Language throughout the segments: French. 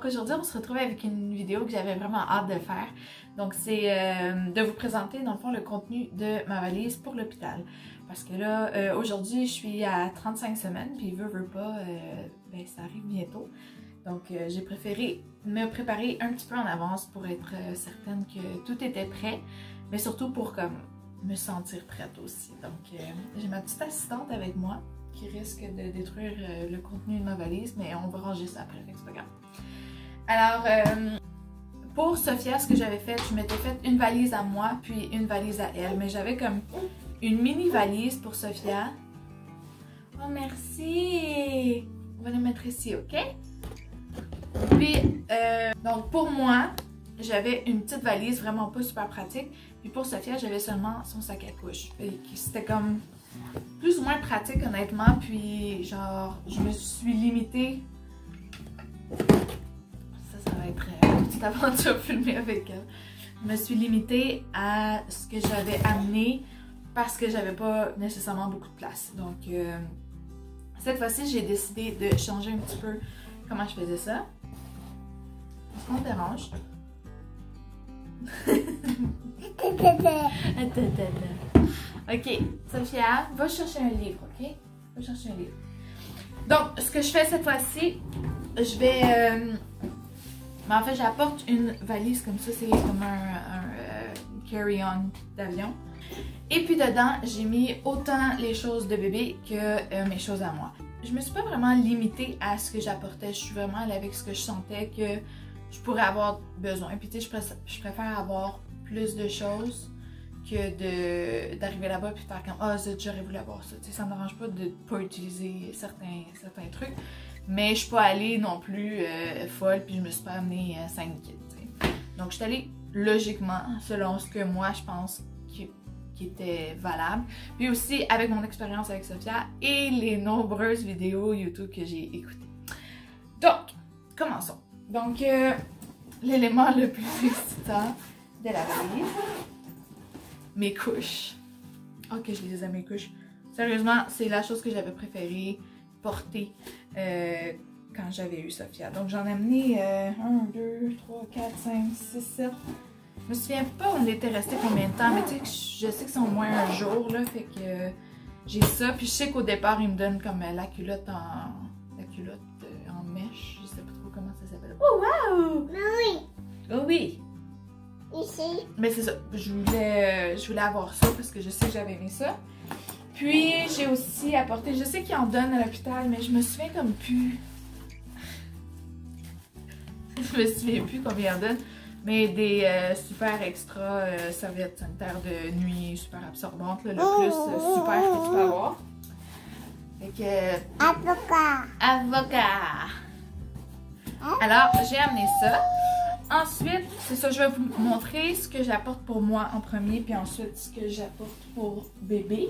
aujourd'hui, on se retrouve avec une vidéo que j'avais vraiment hâte de faire. Donc, c'est de vous présenter, dans le fond, le contenu de ma valise pour l'hôpital. Parce que là, aujourd'hui, je suis à 35 semaines, puis veut pas, ben, ça arrive bientôt. Donc, j'ai préféré me préparer un petit peu en avance pour être certaine que tout était prêt, mais surtout pour comme me sentir prête aussi. Donc, j'ai ma petite assistante avec moi qui risque de détruire le contenu de ma valise, mais on va ranger ça après, c'est pas grave. Alors, pour Sophia, ce que j'avais fait, je m'étais fait une valise à moi, puis une valise à elle, mais j'avais comme une mini valise pour Sophia. Oh, merci! On va les mettre ici, ok? Puis, donc pour moi, j'avais une petite valise vraiment pas super pratique. Puis pour Sophia, j'avais seulement son sac à couche. C'était comme plus ou moins pratique honnêtement. Puis genre, je me suis limitée. Ça va être une petite aventure filmée avec elle. Je me suis limitée à ce que j'avais amené parce que j'avais pas nécessairement beaucoup de place. Donc, cette fois-ci, j'ai décidé de changer un petit peu comment je faisais ça. Est-ce qu'on dérange? Ok, Sophia, va chercher un livre, ok? Va chercher un livre. Donc, ce que je fais cette fois-ci, je vais... en fait, j'apporte une valise comme ça, c'est comme un carry-on d'avion. Et puis dedans, j'ai mis autant les choses de bébé que mes choses à moi. Je me suis pas vraiment limitée à ce que j'apportais, je suis vraiment allée avec ce que je sentais que je pourrais avoir besoin. Puis tu sais, je préfère avoir plus de choses que d'arriver là-bas puis faire comme « Ah, j'aurais voulu avoir ça ». Tu sais, ça me dérange pas de pas utiliser certains trucs. Mais je suis pas allée non plus folle puis je me suis pas amené 5 kits. T'sais. Donc je suis allée logiquement, selon ce que moi je pense qui était valable. Puis aussi avec mon expérience avec Sophia et les nombreuses vidéos YouTube que j'ai écoutées. Donc, commençons. Donc, l'élément le plus excitant de la valise, mes couches. Ok, je les aime, mes couches. Sérieusement, c'est la chose que j'avais préféré porter quand j'avais eu Sophia. Donc, j'en ai amené 1, 2, 3, 4, 5, 6, 7. Je me souviens pas on était resté combien de temps, mais tu sais, je sais que c'est au moins un jour, là, fait que j'ai ça. Puis je sais qu'au départ, ils me donnent comme la culotte en mèche. Je sais pas trop comment ça s'appelle. Oh, wow! Oui. Oh oui! Ici. Mais c'est ça, je voulais avoir ça parce que je sais que j'avais aimé ça. Puis j'ai aussi apporté, je sais qu'ils en donnent à l'hôpital, mais je me souviens comme plus. Je me souviens plus combien ils en donnent. Mais des super extra serviettes sanitaires de nuit super absorbantes, là, le plus super que tu peux avoir. Fait que... Avocat. Avocat! Alors, j'ai amené ça. Ensuite, c'est ça, je vais vous montrer ce que j'apporte pour moi en premier, puis ensuite ce que j'apporte pour bébé.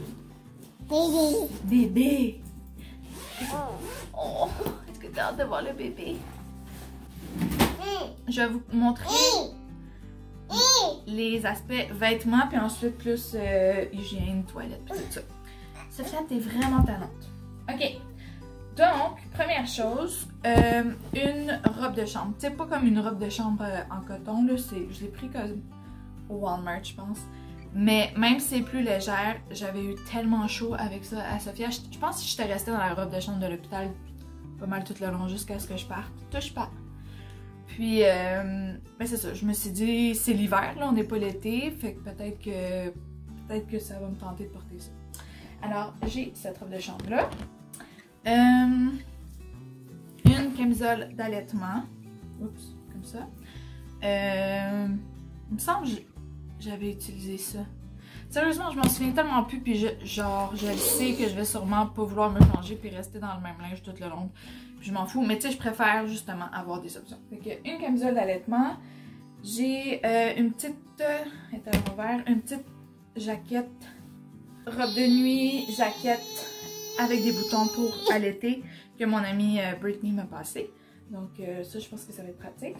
Bébé. Bébé! Oh! Est-ce que tu as hâte de voir le bébé? Je vais vous montrer les aspects vêtements, puis ensuite plus hygiène, toilette, puis tout ça. Sophia, t'es vraiment talente. Ok. Donc, première chose, une robe de chambre. Tu sais, pas comme une robe de chambre en coton, là. Je l'ai pris comme au Walmart, je pense. Mais même si c'est plus légère, j'avais eu tellement chaud avec ça à Sophia. Je pense que j'étais restée dans la robe de chambre de l'hôpital pas mal tout le long jusqu'à ce que je parte. Touche pas. Puis, ben c'est ça, je me suis dit, c'est l'hiver, là, on n'est pas l'été, fait que peut-être que ça va me tenter de porter ça. Alors, j'ai cette robe de chambre-là. Une camisole d'allaitement. Oups, comme ça. Il me semble que j'avais utilisé ça. Sérieusement, je m'en souviens tellement plus, puis je sais que je vais sûrement pas vouloir me changer puis rester dans le même linge tout le long. Puis je m'en fous, mais tu sais, je préfère justement avoir des options. Fait que une camisole d'allaitement, j'ai une petite, une petite jaquette, robe de nuit, jaquette avec des boutons pour allaiter que mon amie Brittany m'a passé. Donc ça, je pense que ça va être pratique.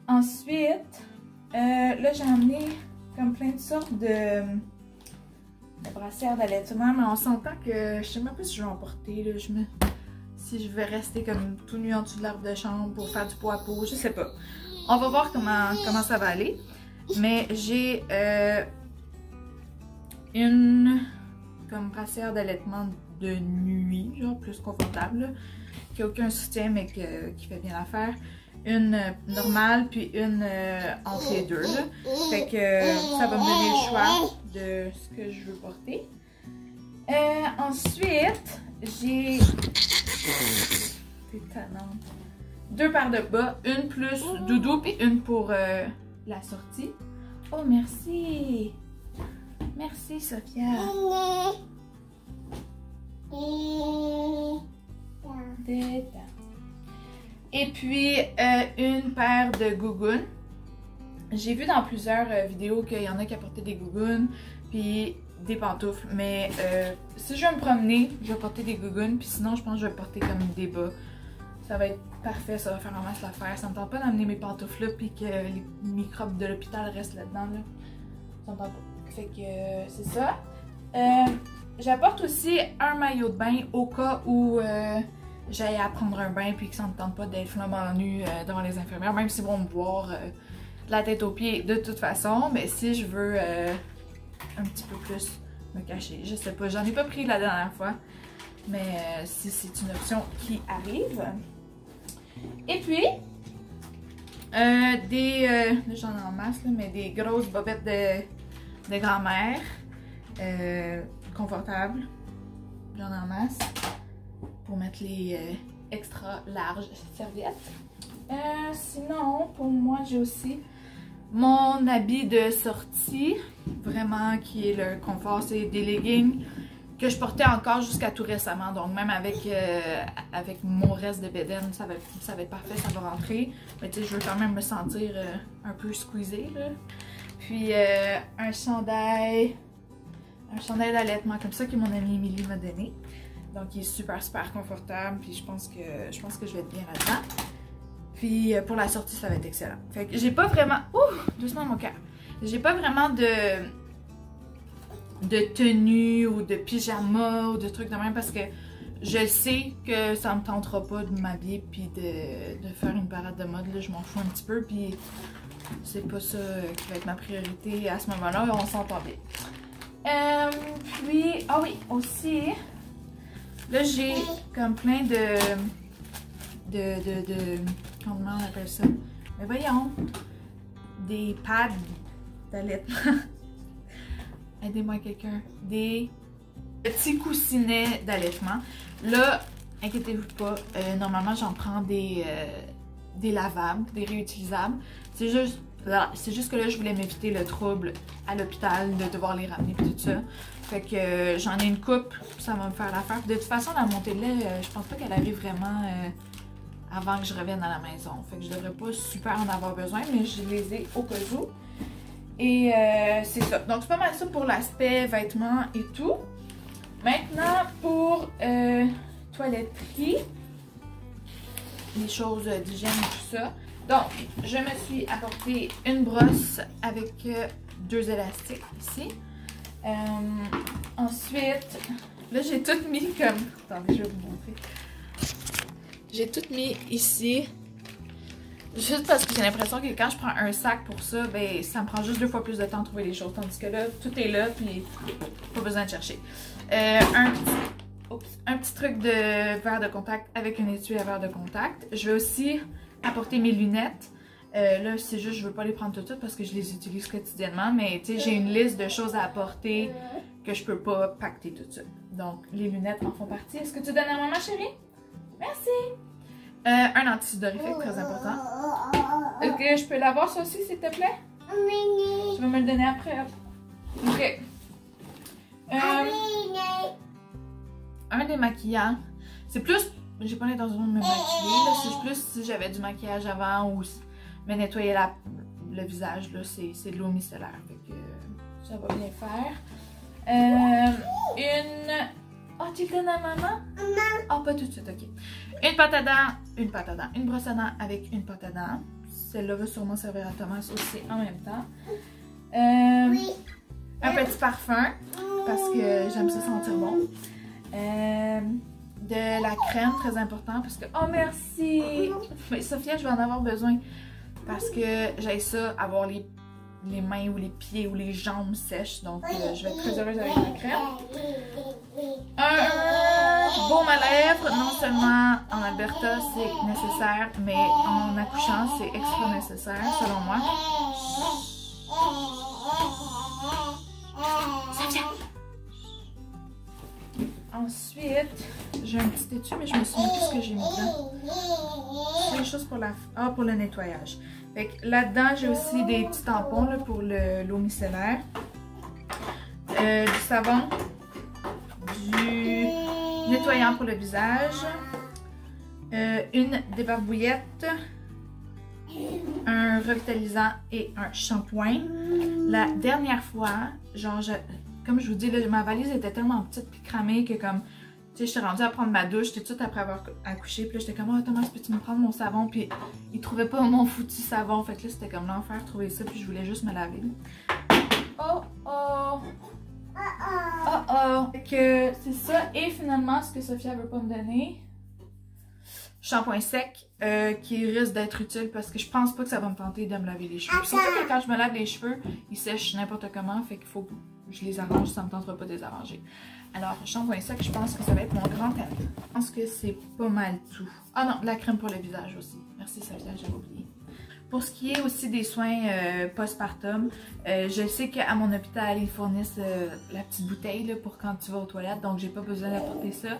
Ensuite, là j'ai amené comme plein de sortes de brassières d'allaitement, mais on s'entend que je sais même pas si je vais en porter. Là, si je vais rester comme tout nu en dessous de l'arbre de chambre pour faire du pot à pot, je sais pas. On va voir comment ça va aller. Mais j'ai une comme brassière d'allaitement de nuit, genre plus confortable, là, qui n'a aucun soutien mais qui fait bien l'affaire. Une normale puis une entre les deux. Là. Fait que ça va me donner le choix de ce que je veux porter. Ensuite, j'ai deux paires de bas, une plus doudou puis une pour la sortie. Oh merci! Merci Sophia! Détends. Et puis une paire de gougounes. J'ai vu dans plusieurs vidéos qu'il y en a qui apportaient des gougounes puis des pantoufles. Mais si je vais me promener, je vais porter des gougounes. Puis sinon, je pense que je vais porter comme des bas. Ça va être parfait, ça va faire en masse l'affaire. Ça me tente pas d'amener mes pantoufles là puis que les microbes de l'hôpital restent là-dedans. Là. Ça me tente pas. Fait que c'est ça. J'apporte aussi un maillot de bain au cas où j'aille à prendre un bain puis que ça ne me tente pas d'être flambant nu devant les infirmières, même s'ils vont me voir de la tête aux pieds de toute façon, mais si je veux un petit peu plus me cacher, je sais pas, j'en ai pas pris la dernière fois, mais si c'est une option qui arrive. Et puis, j'en ai en masse, là, mais des grosses bobettes de grand-mère, confortables, j'en ai en masse. Pour mettre les extra larges serviettes. Sinon, pour moi, j'ai aussi mon habit de sortie, vraiment qui est le confort, c'est des leggings que je portais encore jusqu'à tout récemment. Donc même avec mon reste de bedaine, ça va être parfait, ça va rentrer. Mais tu sais, je veux quand même me sentir un peu squeezée là. Puis un chandail d'allaitement comme ça que mon amie Émilie m'a donné. Donc il est super confortable, puis je pense que je vais être bien là-dedans. Puis pour la sortie, ça va être excellent. Fait que j'ai pas vraiment... Ouh! Doucement mon cœur. J'ai pas vraiment de tenue ou de pyjama ou de trucs de même parce que je sais que ça me tentera pas de m'habiller puis de faire une parade de mode. Là, je m'en fous un petit peu, puis c'est pas ça qui va être ma priorité à ce moment-là. On s'entend bien. Puis, ah oui, aussi... Là, j'ai comme plein de... Comment on appelle ça? Mais voyons! Des pads d'allaitement. Aidez-moi quelqu'un. Des petits coussinets d'allaitement. Là, inquiétez-vous pas, normalement, j'en prends des lavables, des réutilisables. C'est juste que là, je voulais m'éviter le trouble à l'hôpital de devoir les ramener et tout ça. Fait que j'en ai une coupe, ça va me faire l'affaire. De toute façon, la montée de lait, je pense pas qu'elle arrive vraiment avant que je revienne à la maison. Fait que je devrais pas super en avoir besoin, mais je les ai au cas où. Et c'est ça. Donc c'est pas mal ça pour l'aspect vêtements et tout. Maintenant, pour toiletterie, les choses d'hygiène et tout ça. Donc, je me suis apporté une brosse avec deux élastiques ici. Ensuite, là j'ai tout mis comme... Attendez, je vais vous montrer. J'ai tout mis ici. Juste parce que j'ai l'impression que quand je prends un sac pour ça, ben ça me prend juste 2 fois plus de temps de trouver les choses. Tandis que là, tout est là, puis pas besoin de chercher. Un petit truc de verre de contact avec un étui à verre de contact. Je vais aussi apporter mes lunettes. Là, c'est juste, je veux pas les prendre tout de suite parce que je les utilise quotidiennement. Mais tu sais, j'ai une liste de choses à apporter que je peux pas pacter tout de suite. Donc, les lunettes en font partie. Est-ce que tu donnes à maman, chérie? Merci! Un anti-sudorifique, très important. Est-ce que je peux l'avoir, ça aussi, s'il te plaît? Oui. Tu vas me le donner après. Ok. Un démaquillant. C'est plus... J'ai pas l'intention de me maquiller. C'est plus si j'avais du maquillage avant ou me nettoyer le visage. C'est de l'eau micellaire. Fait que ça va bien faire. Oh, tu le donnes à maman? Oh, pas tout de suite, ok. Une brosse à dents avec une pâte à dents. Celle-là va sûrement servir à Thomas aussi en même temps. Un petit parfum, parce que j'aime ça sentir bon. de la crème, très important, parce que... Oh, merci! Mais Sophia, je vais en avoir besoin, parce que j'ai ça, avoir les mains ou les pieds ou les jambes sèches, donc je vais être très heureuse avec la crème. Un baume à lèvres, non seulement en Alberta c'est nécessaire, mais en accouchant c'est extra nécessaire selon moi. Ensuite, j'ai un petit étui, mais je me souviens plus ce que j'ai mis dedans. C'est des choses pour le nettoyage. Fait que là-dedans, j'ai aussi des petits tampons là, pour l'eau micellaire. Du savon. Du nettoyant pour le visage. Une débarbouillette. Un revitalisant et un shampoing. La dernière fois, genre, comme je vous dis, là, ma valise était tellement petite et cramée que comme, tu sais, j'étais rendue à prendre ma douche tout de suite après avoir accouché. Puis là, j'étais comme, oh Thomas, peux-tu me prendre mon savon? Puis il trouvait pas mon foutu savon. Fait que là, c'était comme l'enfer trouver ça. Puis je voulais juste me laver. Oh oh! Oh oh! Fait que c'est ça. Et finalement, ce que Sophia veut pas me donner, shampoing sec qui risque d'être utile parce que je pense pas que ça va me tenter de me laver les cheveux. Surtout que quand je me lave les cheveux, ils sèchent n'importe comment. Fait qu'il faut que je les arrange, ça me tentera pas de les arranger. Alors, shampoing sec, je pense que ça va être mon grand thème. Je pense que c'est pas mal tout. Ah non, la crème pour le visage aussi. Merci Sophia, j'avais oublié. Pour ce qui est aussi des soins postpartum, je sais qu'à mon hôpital, ils fournissent la petite bouteille là, pour quand tu vas aux toilettes, donc j'ai pas besoin d'apporter ça.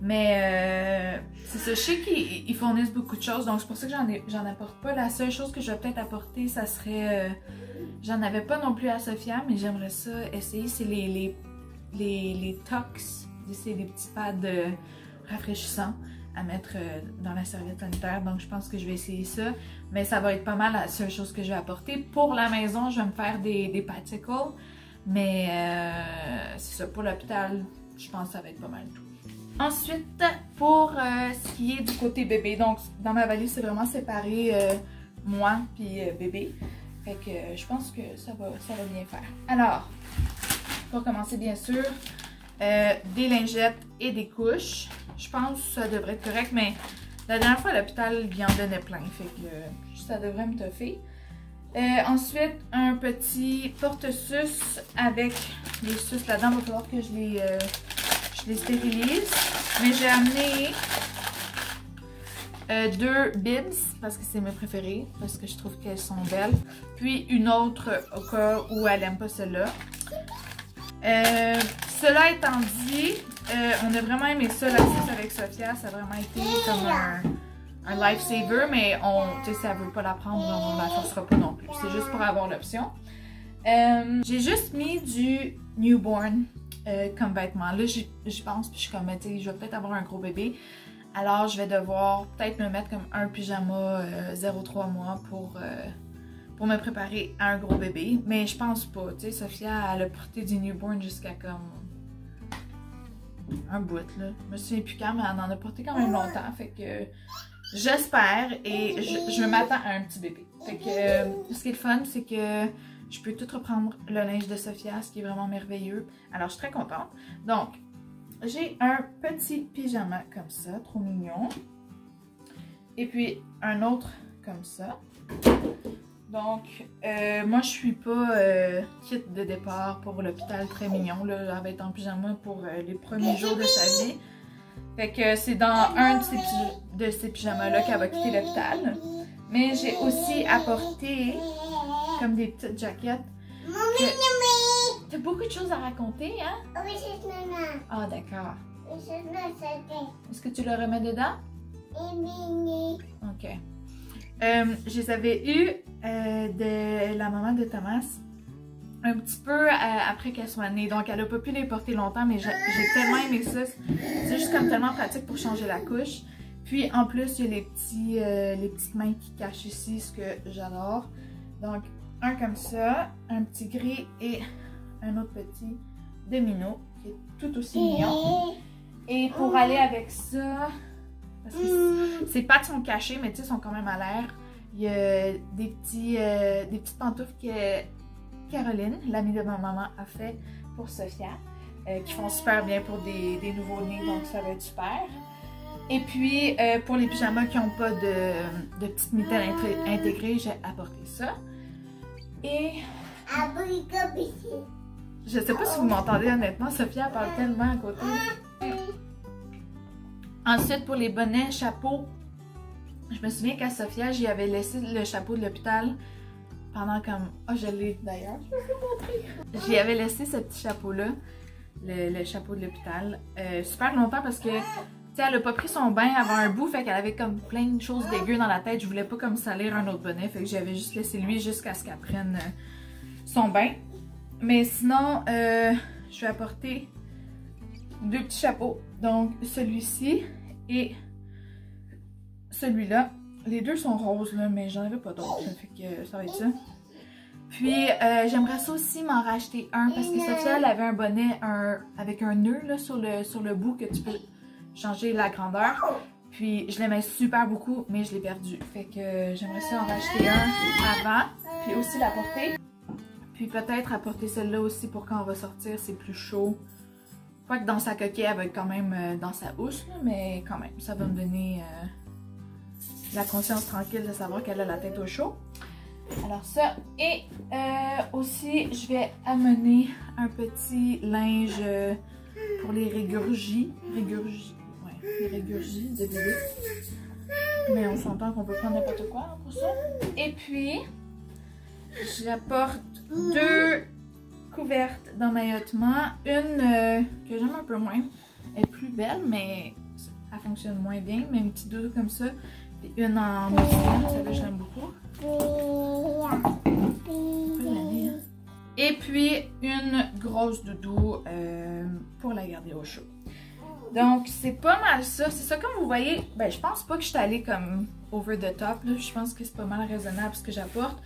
Mais c'est ça, je sais qu'ils fournissent beaucoup de choses, donc c'est pour ça que j'en apporte pas. La seule chose que je vais peut-être apporter, ça serait... j'en avais pas non plus à Sophia, mais j'aimerais ça essayer, c'est les Tox. C'est des petits pads rafraîchissants à mettre dans la serviette sanitaire, donc je pense que je vais essayer ça. Mais ça va être pas mal la seule chose que je vais apporter. Pour la maison, je vais me faire des paticles, mais c'est ça, pour l'hôpital, je pense que ça va être pas mal tout. Ensuite, pour ce qui est du côté bébé, donc dans ma valise, c'est vraiment séparé moi puis bébé. Fait que je pense que ça va bien faire. Alors, pour commencer, bien sûr, des lingettes et des couches. Je pense que ça devrait être correct, mais la dernière fois à l'hôpital, il y en donnait plein. Fait que ça devrait me toffer. Ensuite, un petit porte-suce avec les suces là-dedans. Il va falloir que je les stérilise. Mais j'ai amené 2 bibs parce que c'est mes préférées, parce que je trouve qu'elles sont belles. Puis une autre au cas où elle n'aime pas celle-là. Cela étant dit, on a vraiment aimé ça, la sauce avec Sophia. Ça a vraiment été comme un lifesaver, mais tu sais, si elle veut pas la prendre, on la forcera pas non plus. C'est juste pour avoir l'option. J'ai juste mis du newborn comme vêtement. Là, j'y pense, puis je suis comme, tu sais, je vais peut-être avoir un gros bébé. Alors, je vais devoir peut-être me mettre comme un pyjama 0-3 mois pour me préparer à un gros bébé. Mais je pense pas, tu sais, Sophia, elle a porté du newborn jusqu'à comme un bout, là. Je me souviens plus quand, mais elle en a porté quand même longtemps. Fait que j'espère et je m'attends à un petit bébé. Fait que ce qui est le fun, c'est que je peux tout reprendre le linge de Sophia, ce qui est vraiment merveilleux. Alors, je suis très contente. Donc, j'ai un petit pyjama comme ça, trop mignon. Et puis, un autre comme ça. Donc, moi, je suis pas kit de départ pour l'hôpital, très mignon. Là, elle va être en pyjama pour les premiers jours de sa vie. Fait que c'est dans un de ces pyjamas-là qu'elle va quitter l'hôpital. Mais j'ai aussi apporté comme des petites jaquettes. T'as beaucoup de choses à raconter, hein? Oui, c'est maman. Ah, d'accord. Oui, c'est maman. Est-ce que tu le remets dedans? Oui. Ok. Je les avais eus de la maman de Thomas un petit peu après qu'elle soit née. Donc, elle a pas pu les porter longtemps, mais j'ai tellement aimé ça. C'est juste comme tellement pratique pour changer la couche. Puis, en plus, il y a les petites mains qui cachent ici, ce que j'adore. Donc, un comme ça, un petit gris et un autre petit de minot qui est tout aussi mignon. Et pour aller avec ça, parce que ses pattes sont cachées, mais tu sais, sont quand même à l'air. Il y a des petites pantoufles que Caroline, l'amie de ma maman, a fait pour Sophia. qui font super bien pour des nouveaux-nés, donc ça va être super. Et puis, pour les pyjamas qui n'ont pas de petites mitaines intégrées, j'ai apporté ça. Et... je sais pas si vous m'entendez honnêtement, Sophia parle tellement à côté. Ensuite, pour les bonnets, chapeaux, je me souviens qu'à Sophia, j'y avais laissé le chapeau de l'hôpital pendant comme... oh, je l'ai d'ailleurs, je vais vous montrer. J'y avais laissé ce petit chapeau-là, le chapeau de l'hôpital, super longtemps parce que, tu sais, elle a pas pris son bain avant un bout, fait qu'elle avait comme plein de choses dégueu dans la tête. Je voulais pas comme salir un autre bonnet, fait que j'avais juste laissé lui jusqu'à ce qu'elle prenne son bain. Mais sinon, je vais apporter 2 petits chapeaux. Donc, celui-ci et celui-là. Les 2 sont roses, là, mais j'en avais pas d'autres. Ça fait que ça va être ça. Puis, j'aimerais ça aussi m'en racheter un parce que Sophia, elle avait un bonnet avec un nœud là, sur le bout que tu peux changer la grandeur. Puis, je l'aimais super beaucoup, mais je l'ai perdu. Fait que j'aimerais ça en racheter un avant. Puis aussi la porter. Puis peut-être apporter celle-là aussi pour quand on va sortir, c'est plus chaud. Quoique dans sa coquille, elle va être quand même dans sa housse, là, mais quand même, ça va me donner la conscience tranquille de savoir qu'elle a la tête au chaud. Alors ça, et aussi, je vais amener un petit linge pour les régurgies. Ouais, les régurgies de bébé. Mais on s'entend qu'on peut prendre n'importe quoi pour ça. Et puis... j'apporte 2 couvertes d'emmaillotement. Une que j'aime un peu moins. Elle est plus belle, mais elle fonctionne moins bien. Mais une petite douce comme ça. Et une en mousseline. Celle-là, je l'aime beaucoup. Et puis, une grosse doudou pour la garder au chaud. Donc, c'est pas mal ça. C'est ça, comme vous voyez. Ben, je pense pas que je suis allée comme over the top. Là. Je pense que c'est pas mal raisonnable ce que j'apporte.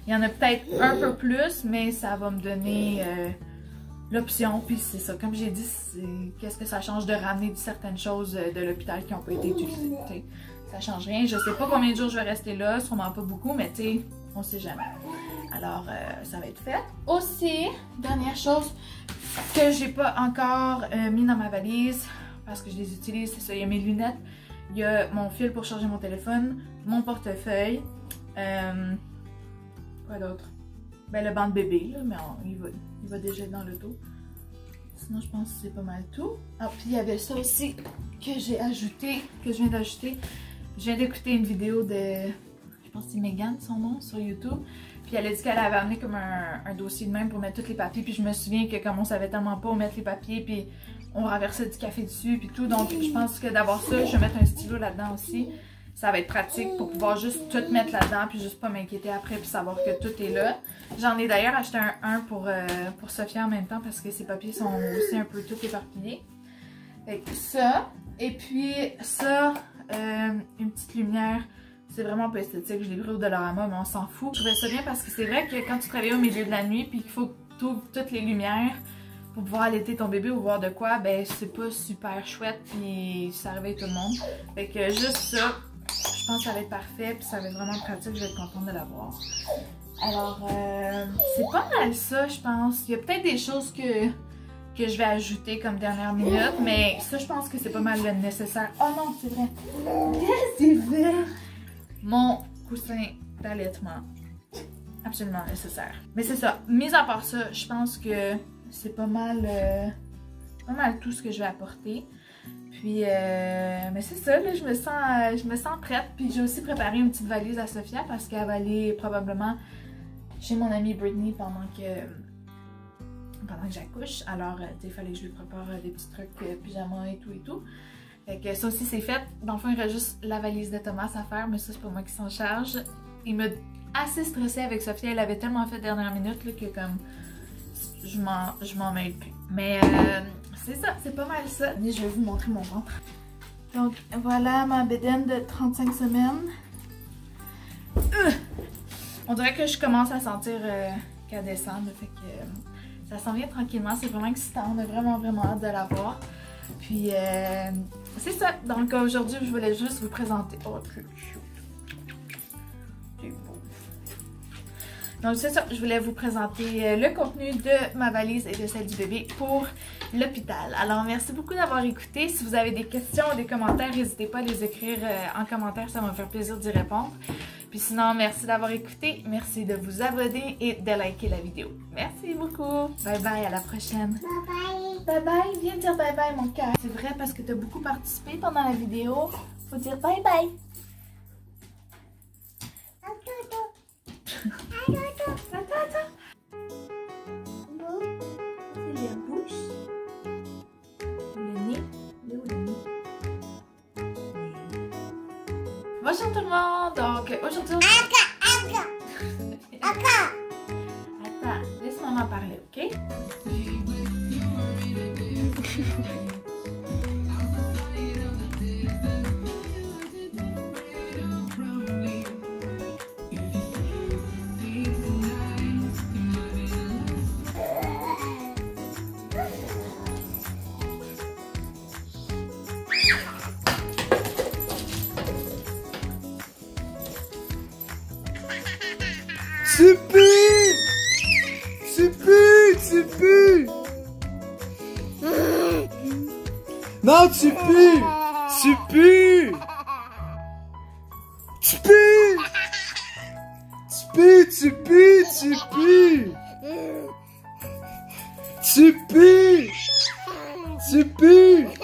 Il y en a peut-être un peu plus, mais ça va me donner l'option. Puis c'est ça, comme j'ai dit, qu'est-ce que ça change de ramener certaines choses de l'hôpital qui n'ont pas été utilisées. T'sais. Ça change rien. Je sais pas combien de jours je vais rester là, sûrement pas beaucoup, mais tu sais, on sait jamais. Alors, ça va être fait. Aussi, dernière chose que j'ai pas encore mis dans ma valise, parce que je les utilise, c'est ça, il y a mes lunettes, il y a mon fil pour charger mon téléphone, mon portefeuille, quoi d'autre? Ben le banc de bébé, là, mais il va déjà être dans le dos. Sinon, je pense que c'est pas mal tout. Ah, puis il y avait ça aussi que j'ai ajouté, que je viens d'ajouter. Je viens d'écouter une vidéo de, je pense que c'est Megan, son nom, sur YouTube. Puis elle a dit qu'elle avait amené comme un dossier de même pour mettre tous les papiers. Puis je me souviens que comme on savait tellement pas où mettre les papiers, puis on renversait du café dessus, puis tout. Donc je pense que d'avoir ça, je vais mettre un stylo là-dedans aussi. Ça va être pratique pour pouvoir juste tout mettre là-dedans, puis juste pas m'inquiéter après, puis savoir que tout est là. J'en ai d'ailleurs acheté un pour Sophia en même temps, parce que ses papiers sont aussi un peu tout éparpillés. Fait que ça, et puis ça, une petite lumière. C'est vraiment pas esthétique, je l'ai pris au Dollarama, mais on s'en fout. Je trouvais ça bien parce que c'est vrai que quand tu travailles au milieu de la nuit, puis qu'il faut que tu ouvres toutes les lumières pour pouvoir allaiter ton bébé ou voir de quoi, ben c'est pas super chouette, puis ça réveille tout le monde. Fait que juste ça, je pense que ça va être parfait, puis ça va être vraiment pratique, je vais être contente de l'avoir. Alors, c'est pas mal ça, je pense. Il y a peut-être des choses que je vais ajouter comme dernière minute, mais ça, je pense que c'est pas mal le nécessaire. Oh non, c'est vrai! C'est vrai! Mon coussin d'allaitement, absolument nécessaire. Mais c'est ça, mis à part ça, je pense que c'est pas mal tout ce que je vais apporter. Puis, mais c'est ça, là, je me sens prête. Puis j'ai aussi préparé une petite valise à Sophia parce qu'elle va aller probablement chez mon amie Brittany pendant que j'accouche. Alors, il fallait que je lui prépare des petits trucs pyjama et tout. Fait que ça aussi c'est fait. Dans le fond, il reste juste la valise de Thomas à faire, mais ça c'est pas moi qui s'en charge. Il m'a assez stressée avec Sophia, elle avait tellement fait dernière minute là, que comme je m'en mêle plus. Mais c'est ça, c'est pas mal ça. Et je vais vous montrer mon ventre. Donc voilà ma bédaine de 35 semaines. On dirait que je commence à sentir qu'elle descend, fait que ça s'en vient tranquillement, c'est vraiment excitant, on a vraiment hâte de la voir. Puis, c'est ça. Donc, aujourd'hui, je voulais juste vous présenter... Oh, c'est cute. C'est beau. Donc c'est ça, je voulais vous présenter le contenu de ma valise et de celle du bébé pour l'hôpital. Alors merci beaucoup d'avoir écouté. Si vous avez des questions ou des commentaires, n'hésitez pas à les écrire en commentaire, ça va me faire plaisir d'y répondre. Puis sinon, merci d'avoir écouté, merci de vous abonner et de liker la vidéo. Merci beaucoup. Bye bye, à la prochaine. Bye bye. Bye bye, viens dire bye bye mon cœur. C'est vrai parce que tu as beaucoup participé pendant la vidéo. Faut dire bye bye. Attends. C'est la bouche. Le nez. Il est où le nez? Bonjour tout le monde. Donc aujourd'hui... Attends, laisse maman parler, ok? Tu pues! Tu pues! Tu pues! Non, tu pues! Tu pues! Tu pues! Tu pues! Tu pues! Tu pues! Tu pues! Tu pues!